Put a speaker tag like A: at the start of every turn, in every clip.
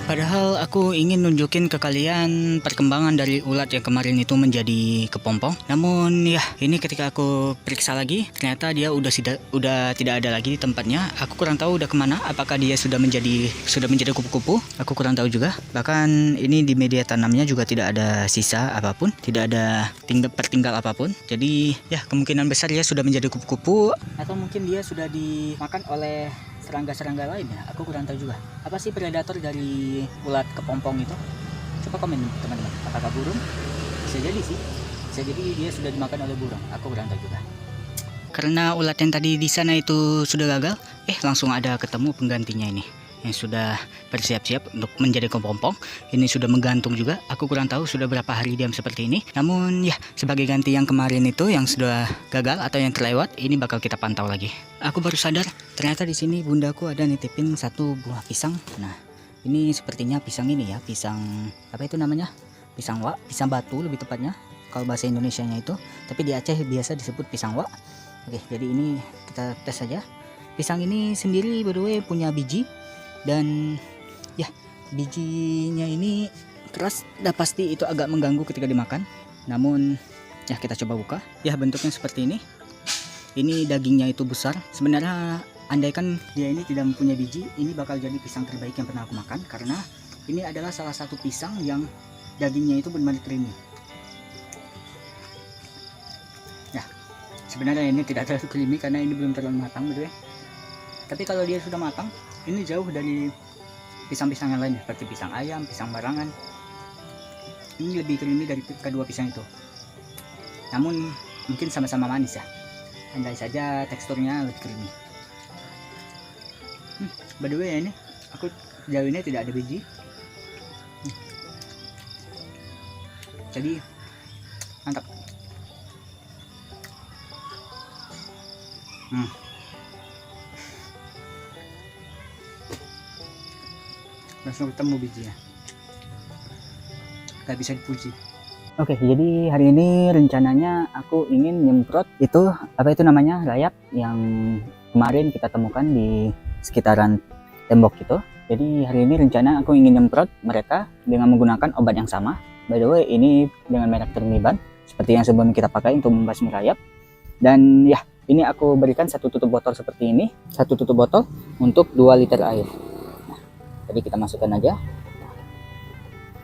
A: Padahal aku ingin nunjukin ke kalian perkembangan dari ulat yang kemarin itu menjadi kepompong. Namun ya, ini ketika aku periksa lagi, ternyata dia udah tidak ada lagi di tempatnya. Aku kurang tahu udah kemana. Apakah dia sudah menjadi kupu-kupu? Aku kurang tahu juga. Bahkan ini di media tanamnya juga tidak ada sisa apapun, tidak ada tertinggal apapun. Jadi ya, kemungkinan besar dia sudah menjadi kupu-kupu, atau mungkin dia sudah dimakan oleh serangga-serangga lain ya, aku kurang tahu juga. Apa sih predator dari ulat kepompong itu? Coba komen teman-teman, apakah burung? Bisa jadi sih, bisa jadi dia sudah dimakan oleh burung, aku kurang tahu juga. Karena ulat yang tadi di sana itu sudah gagal, langsung ada ketemu penggantinya ini yang sudah bersiap-siap untuk menjadi kepompong. Ini sudah menggantung juga. Aku kurang tahu sudah berapa hari diam seperti ini. Namun ya, sebagai ganti yang kemarin itu yang sudah gagal atau yang terlewat, ini bakal kita pantau lagi. Aku baru sadar ternyata di sini bundaku ada nitipin satu buah pisang. Nah, ini sepertinya pisang ini ya, pisang apa itu namanya? Pisang wak, pisang batu lebih tepatnya kalau bahasa Indonesianya itu. Tapi di Aceh biasa disebut pisang wak. Oke, jadi ini kita tes saja. Pisang ini sendiri by the way punya biji. Dan ya, bijinya ini keras dan pasti itu agak mengganggu ketika dimakan. Namun ya, kita coba buka. Ya, bentuknya seperti ini. Ini dagingnya itu besar. Sebenarnya andaikan dia ini tidak mempunyai biji, ini bakal jadi pisang terbaik yang pernah aku makan, karena ini adalah salah satu pisang yang dagingnya itu benar-benar creamy. Ya, sebenarnya ini tidak terlalu creamy karena ini belum terlalu matang betul ya. Tapi kalau dia sudah matang, ini jauh dari pisang-pisang yang lain seperti pisang ayam, pisang barangan. Ini lebih creamy dari kedua pisang itu. Namun mungkin sama-sama manis ya. Andai saja teksturnya lebih creamy. By the way ya, ini aku jauh ini tidak ada biji. Jadi mantap. Langsung ketemu bijinya, gak bisa dipuji. Oke, jadi hari ini rencananya aku ingin nyemprot itu apa itu namanya, rayap yang kemarin kita temukan di sekitaran tembok itu. Jadi hari ini rencana aku ingin nyemprot mereka dengan menggunakan obat yang sama. By the way, ini dengan merek Termiban seperti yang sebelumnya kita pakai untuk membasmi rayap. Dan ya, ini aku berikan satu tutup botol seperti ini, satu tutup botol untuk 2 liter air. Jadi kita masukkan aja.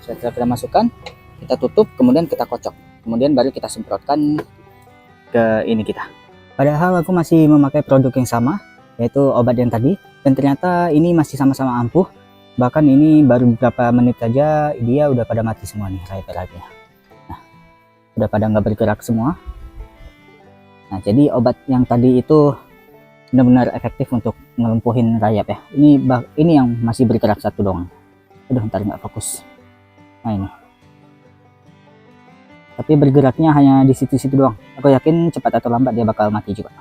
A: Setelah kita masukkan, kita tutup, kemudian kita kocok, kemudian baru kita semprotkan ke ini kita. Padahal aku masih memakai produk yang sama, yaitu obat yang tadi, dan ternyata ini masih sama-sama ampuh. Bahkan ini baru beberapa menit saja dia udah pada mati semua nih rayap-rayapnya. Nah, udah pada nggak bergerak semua. Nah, jadi obat yang tadi itu benar-benar efektif untuk ngelumpuhin rayap ya. Ini yang masih bergerak satu doang. Aduh, ntar nggak fokus. Nah ini. Tapi bergeraknya hanya di situ-situ doang. Aku yakin cepat atau lambat dia bakal mati juga.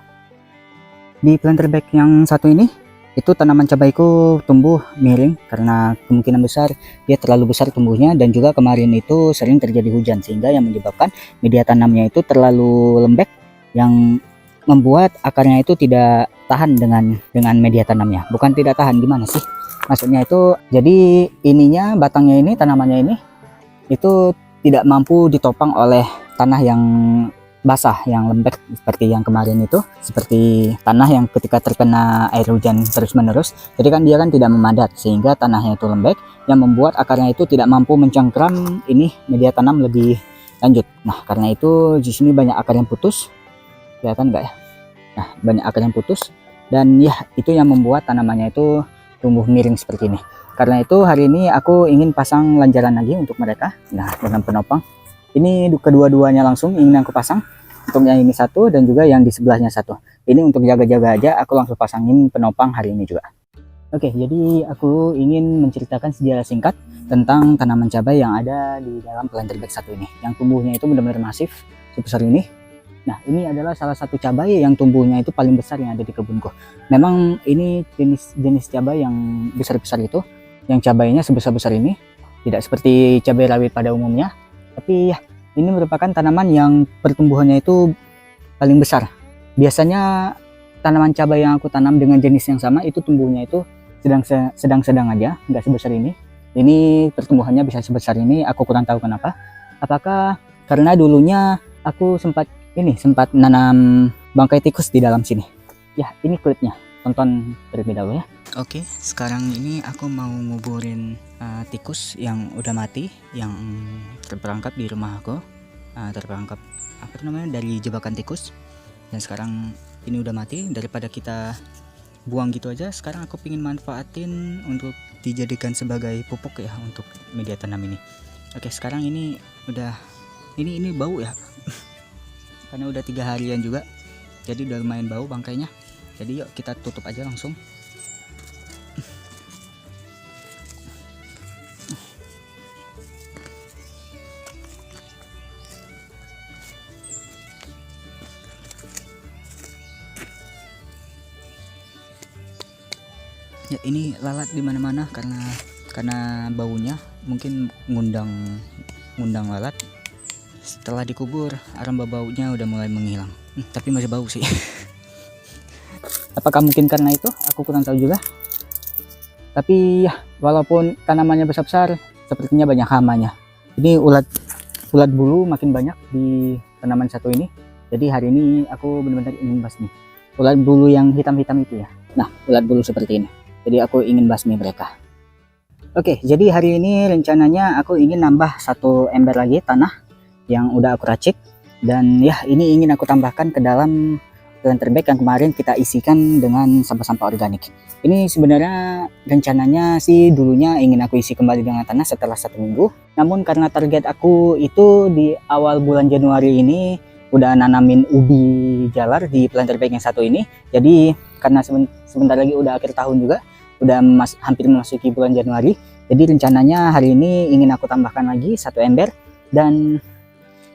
A: Di planter bag yang satu ini, itu tanaman cabaiku tumbuh miring karena kemungkinan besar dia terlalu besar tumbuhnya, dan juga kemarin itu sering terjadi hujan sehingga yang menyebabkan media tanamnya itu terlalu lembek yang membuat akarnya itu tidak tahan dengan media tanamnya. Bukan tidak tahan, gimana sih maksudnya itu, jadi ininya, batangnya ini, tanamannya ini itu tidak mampu ditopang oleh tanah yang basah, yang lembek seperti yang kemarin itu, seperti tanah yang ketika terkena air hujan terus menerus, jadi kan dia kan tidak memadat sehingga tanahnya itu lembek yang membuat akarnya itu tidak mampu mencengkram ini media tanam lebih lanjut. Nah, karena itu di sini banyak akar yang putus, kelihatan enggak ya? Nah, banyak akar yang putus, dan ya itu yang membuat tanamannya itu tumbuh miring seperti ini. Karena itu hari ini aku ingin pasang lanjaran lagi untuk mereka. Nah, dengan penopang ini kedua-duanya langsung ingin aku pasang, untuk yang ini satu dan juga yang di sebelahnya satu. Ini untuk jaga-jaga aja, aku langsung pasangin penopang hari ini juga. Oke, jadi aku ingin menceritakan sejarah singkat tentang tanaman cabai yang ada di dalam planter bag satu ini, yang tumbuhnya itu benar-benar masif sebesar ini. Nah, ini adalah salah satu cabai yang tumbuhnya itu paling besar yang ada di kebunku. Memang ini jenis cabai yang besar-besar itu, yang cabainya sebesar-besar ini, tidak seperti cabai rawit pada umumnya. Tapi ya, ini merupakan tanaman yang pertumbuhannya itu paling besar. Biasanya tanaman cabai yang aku tanam dengan jenis yang sama itu tumbuhnya itu sedang-sedang aja, nggak sebesar ini. Ini pertumbuhannya bisa sebesar ini, aku kurang tahu kenapa. Apakah karena dulunya aku sempat nanam bangkai tikus di dalam sini. Ya, ini kulitnya. Tonton terlebih dahulu ya. Oke, sekarang ini aku mau nguburin tikus yang udah mati, yang terperangkap di rumah aku. Terperangkap apa namanya dari jebakan tikus. Dan sekarang ini udah mati. Daripada kita buang gitu aja, sekarang aku pingin manfaatin untuk dijadikan sebagai pupuk ya untuk media tanam ini. Oke, sekarang ini udah ini bau ya. Karena udah 3 harian juga, jadi udah lumayan bau bangkainya. Jadi yuk kita tutup aja langsung. Ya, ini lalat di mana-mana karena baunya mungkin ngundang lalat. Setelah dikubur, aroma baunya udah mulai menghilang. Tapi masih bau sih. Apakah mungkin karena itu? Aku kurang tahu juga. Tapi ya, walaupun tanamannya besar-besar, sepertinya banyak hamanya. Ini ulat bulu makin banyak di tanaman satu ini. Jadi hari ini aku benar-benar ingin basmi. Ulat bulu yang hitam-hitam itu ya. Nah, ulat bulu seperti ini. Jadi aku ingin basmi mereka. Oke, jadi hari ini rencananya aku ingin nambah 1 ember lagi tanah yang udah aku racik. Dan ya, ini ingin aku tambahkan ke dalam planter bag yang kemarin kita isikan dengan sampah-sampah organik. Ini sebenarnya rencananya sih dulunya ingin aku isi kembali dengan tanah setelah 1 minggu. Namun karena target aku itu di awal bulan Januari ini udah nanamin ubi jalar di planter bag yang satu ini. Jadi karena sebentar lagi udah akhir tahun juga, udah hampir memasuki bulan Januari. Jadi rencananya hari ini ingin aku tambahkan lagi 1 ember dan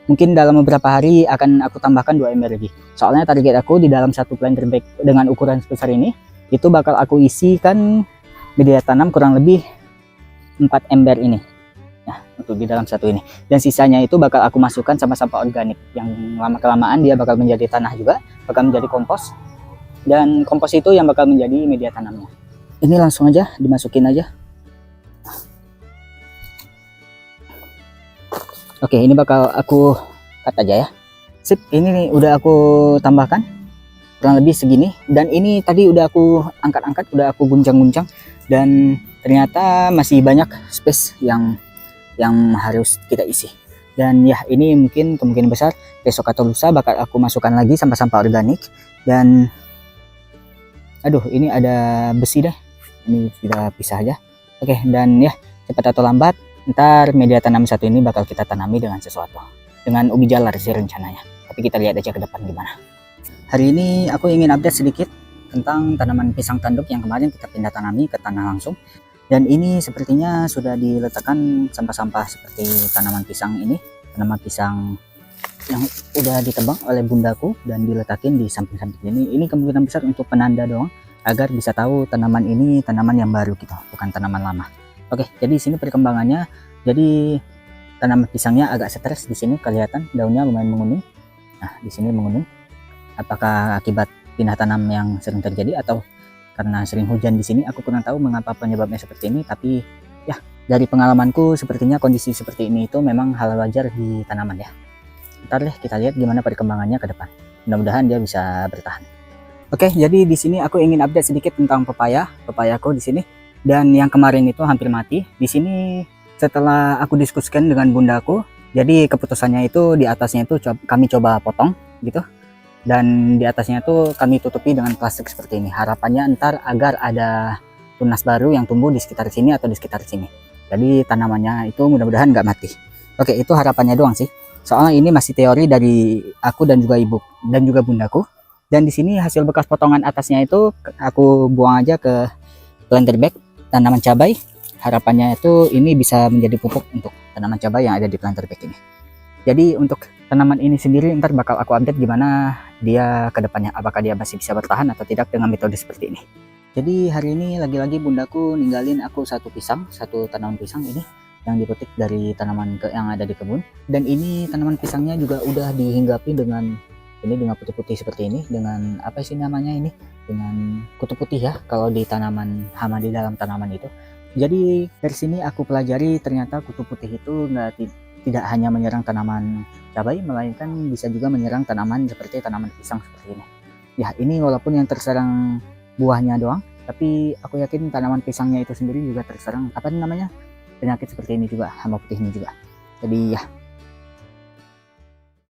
A: mungkin dalam beberapa hari akan aku tambahkan 2 ember lagi. Soalnya target aku di dalam 1 planter bag dengan ukuran sebesar ini itu bakal aku isikan media tanam kurang lebih 4 ember ini. Nah, untuk di dalam satu ini. Dan sisanya itu bakal aku masukkan sama sampah organik yang lama-kelamaan dia bakal menjadi tanah juga, bakal menjadi kompos. Dan kompos itu yang bakal menjadi media tanamnya. Ini langsung aja dimasukin aja. Oke, ini bakal aku cut aja ya. Sip, ini nih udah aku tambahkan kurang lebih segini. Dan ini tadi udah aku angkat-angkat, udah aku guncang-guncang. Dan ternyata masih banyak space yang harus kita isi. Dan ya, ini mungkin kemungkinan besar besok atau lusa bakal aku masukkan lagi sampah-sampah organik. Dan aduh, ini ada besi deh. Ini kita pisah aja. Oke, dan ya cepat atau lambat ntar media tanam satu ini bakal kita tanami dengan sesuatu, dengan ubi jalar sih rencananya. Tapi kita lihat aja ke depan gimana. Hari ini aku ingin update sedikit tentang tanaman pisang tanduk yang kemarin kita pindah tanami ke tanah langsung. Dan ini sepertinya sudah diletakkan sampah-sampah seperti tanaman pisang ini, tanaman pisang yang udah ditebang oleh bundaku dan diletakin di samping-samping ini. Ini kemungkinan besar untuk penanda doang, agar bisa tahu tanaman ini tanaman yang baru gitu, bukan tanaman lama. Oke, jadi di sini perkembangannya, jadi tanaman pisangnya agak stres di sini, kelihatan daunnya lumayan menguning. Nah, di sini menguning. Apakah akibat pindah tanam yang sering terjadi atau karena sering hujan di sini? Aku kurang tahu mengapa penyebabnya seperti ini, tapi ya dari pengalamanku sepertinya kondisi seperti ini itu memang hal wajar di tanaman ya. Ntar deh kita lihat gimana perkembangannya ke depan. Mudah-mudahan dia bisa bertahan. Oke, jadi di sini aku ingin update sedikit tentang papayaku di sini. Dan yang kemarin itu hampir mati. Di sini setelah aku diskusikan dengan bundaku, jadi keputusannya itu di atasnya itu kami coba potong gitu. Dan di atasnya itu kami tutupi dengan plastik seperti ini. Harapannya ntar agar ada tunas baru yang tumbuh di sekitar sini atau di sekitar sini. Jadi tanamannya itu mudah-mudahan nggak mati. Oke, itu harapannya doang sih. Soalnya ini masih teori dari aku dan juga ibu dan juga bundaku. Dan di sini hasil bekas potongan atasnya itu aku buang aja ke planter bag tanaman cabai. Harapannya itu ini bisa menjadi pupuk untuk tanaman cabai yang ada di planter bag ini. Jadi untuk tanaman ini sendiri ntar bakal aku update gimana dia ke depannya, apakah dia masih bisa bertahan atau tidak dengan metode seperti ini. Jadi hari ini lagi-lagi bundaku ninggalin aku satu tanaman pisang ini. yang dipetik dari tanaman yang ada di kebun. Dan ini tanaman pisangnya juga udah dihinggapi dengan putih-putih seperti ini, dengan apa sih namanya ini, dengan kutu putih ya kalau di tanaman hama di dalam tanaman itu. Jadi dari sini aku pelajari ternyata kutu putih itu tidak hanya menyerang tanaman cabai, melainkan bisa juga menyerang tanaman seperti tanaman pisang seperti ini. Ya, ini walaupun yang terserang buahnya doang, tapi aku yakin tanaman pisangnya itu sendiri juga terserang apa namanya, penyakit seperti ini juga, hama putih ini juga. Jadi ya,